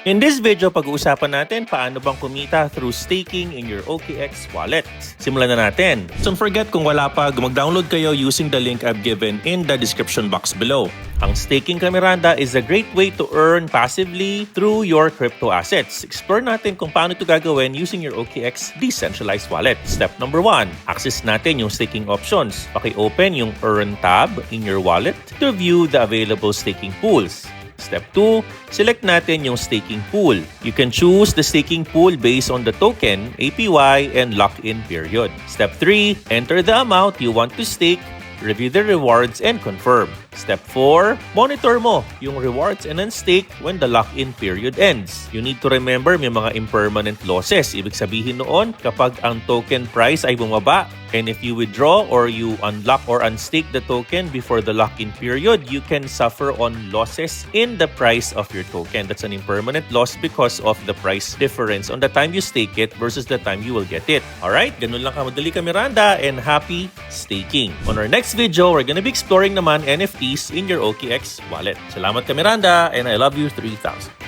In this video, pag-uusapan natin paano bang kumita through staking in your OKX Wallet. Simulan na natin. Don't forget, kung wala pa, mag-download kayo using the link I've given in the description box below. Ang staking kay Miranda is a great way to earn passively through your crypto assets. Explore natin kung paano ito gagawin using your OKX decentralized wallet. Step number 1, access natin yung staking options. Paki-open yung Earn tab in your wallet to view the available staking pools. Step 2, select natin yung staking pool. You can choose the staking pool based on the token, APY, and lock-in period. Step 3, enter the amount you want to stake, review the rewards, and confirm. Step 4, monitor mo yung rewards and unstake when the lock-in period ends. You need to remember may mga impermanent losses. Ibig sabihin noon, kapag ang token price ay bumaba, and if you withdraw or you unlock or unstake the token before the lock-in period, you can suffer on losses in the price of your token. That's an impermanent loss because of the price difference on the time you stake it versus the time you will get it. Alright, ganun lang kamadali ka, Miranda, and happy staking. On our next video, we're gonna be exploring naman NFTs in your OKX wallet. Salamat ka, Miranda, and I love you 3000.